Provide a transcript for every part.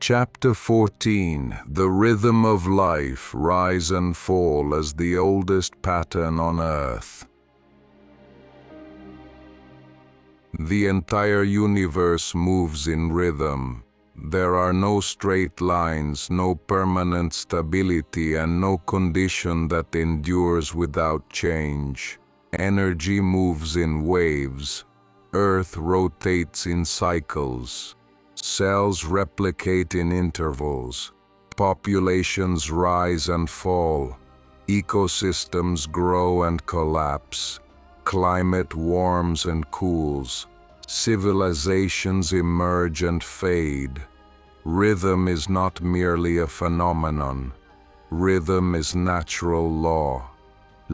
Chapter 14. The Rhythm of Life, Rise and Fall as the Oldest Pattern on Earth. The entire universe moves in rhythm. There are no straight lines, no permanent stability, and no condition that endures without change. Energy moves in waves. Earth rotates in cycles. Cells replicate in intervals. Populations rise and fall. Ecosystems grow and collapse. Climate warms and cools. Civilizations emerge and fade. Rhythm is not merely a phenomenon. Rhythm is natural law.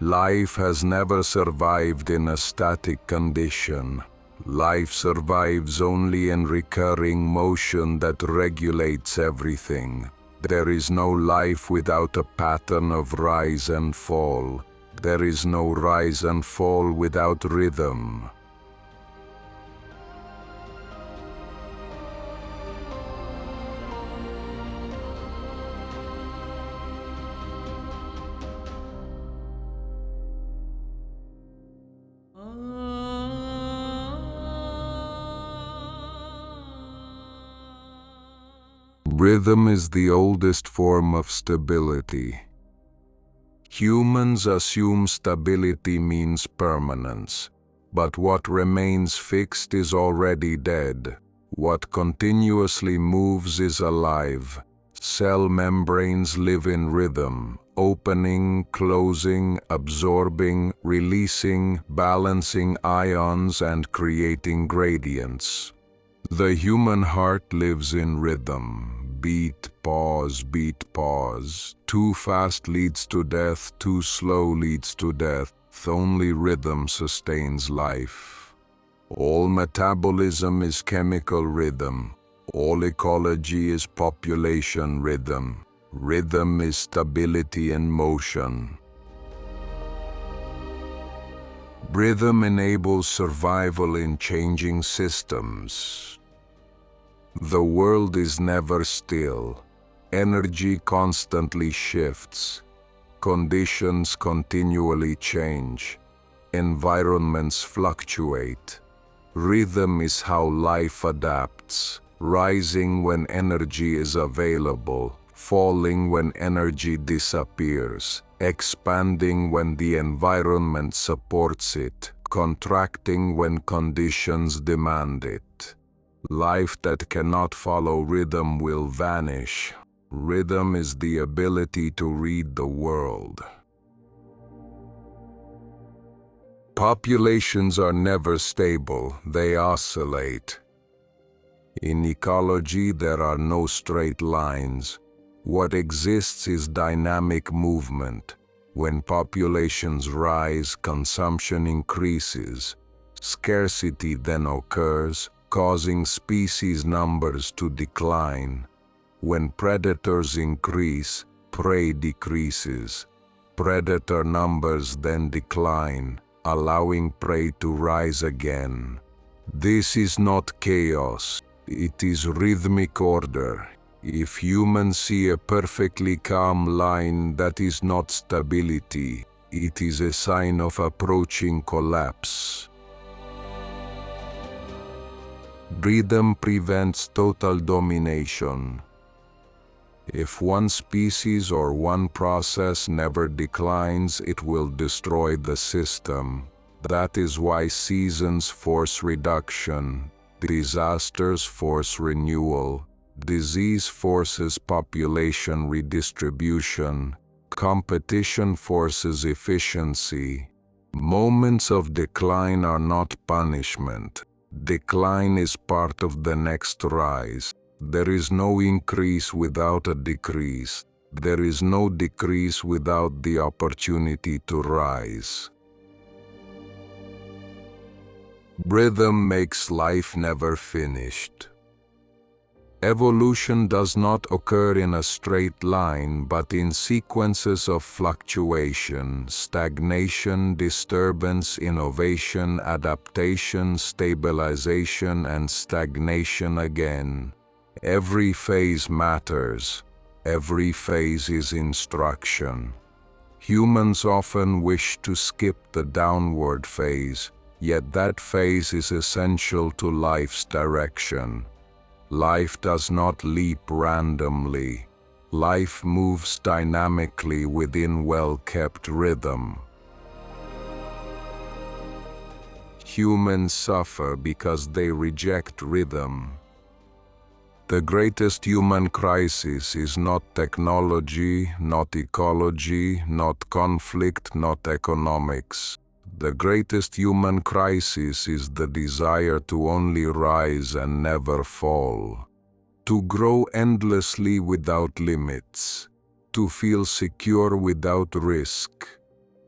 Life has never survived in a static condition. Life survives only in recurring motion that regulates everything. There is no life without a pattern of rise and fall. There is no rise and fall without rhythm. Rhythm is the oldest form of stability. Humans assume stability means permanence, but what remains fixed is already dead. What continuously moves is alive. Cell membranes live in rhythm, opening, closing, absorbing, releasing, balancing ions and creating gradients. The human heart lives in rhythm. Beat, pause, beat, pause. Too fast leads to death, too slow leads to death. Only rhythm sustains life. All metabolism is chemical rhythm. All ecology is population rhythm. Rhythm is stability and motion. Rhythm enables survival in changing systems. The world is never still. Energy constantly shifts. Conditions continually change. Environments fluctuate. Rhythm is how life adapts, rising when energy is available, falling when energy disappears, expanding when the environment supports it, contracting when conditions demand it. Life that cannot follow rhythm will vanish. Rhythm is the ability to read the world. Populations are never stable, they oscillate. In ecology, there are no straight lines. What exists is dynamic movement. When populations rise, consumption increases. Scarcity then occurs, causing species numbers to decline. When predators increase, prey decreases. Predator numbers then decline, allowing prey to rise again. This is not chaos, it is rhythmic order. If humans see a perfectly calm line, that is not stability, it is a sign of approaching collapse. Rhythm prevents total domination. If one species or one process never declines, it will destroy the system. That is why seasons force reduction, disasters force renewal, disease forces population redistribution, competition forces efficiency. Moments of decline are not punishment. Decline is part of the next rise. There is no increase without a decrease. There is no decrease without the opportunity to rise. Rhythm makes life never finished. Evolution does not occur in a straight line, but in sequences of fluctuation, stagnation, disturbance, innovation, adaptation, stabilization, and stagnation again. Every phase matters. Every phase is instruction. Humans often wish to skip the downward phase, yet that phase is essential to life's direction. Life does not leap randomly. Life moves dynamically within well-kept rhythm. Humans suffer because they reject rhythm. The greatest human crisis is not technology, not ecology, not conflict, not economics. The greatest human crisis is the desire to only rise and never fall. To grow endlessly without limits. To feel secure without risk.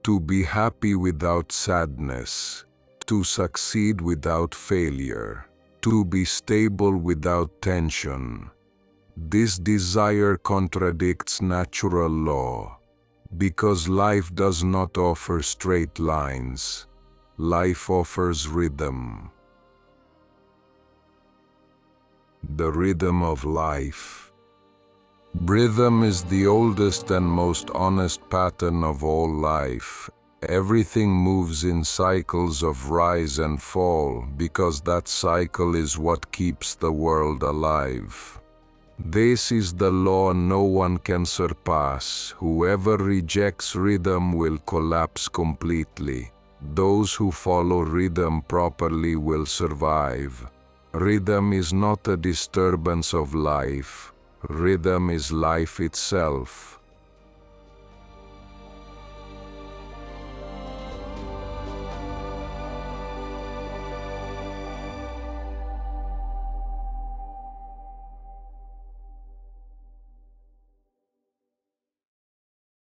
To be happy without sadness. To succeed without failure. To be stable without tension. This desire contradicts natural law, because life does not offer straight lines. Life offers rhythm. The rhythm of life. Rhythm is the oldest and most honest pattern of all life. Everything moves in cycles of rise and fall because that cycle is what keeps the world alive. This is the law no one can surpass. Whoever rejects rhythm will collapse completely. Those who follow rhythm properly will survive. Rhythm is not a disturbance of life. Rhythm is life itself.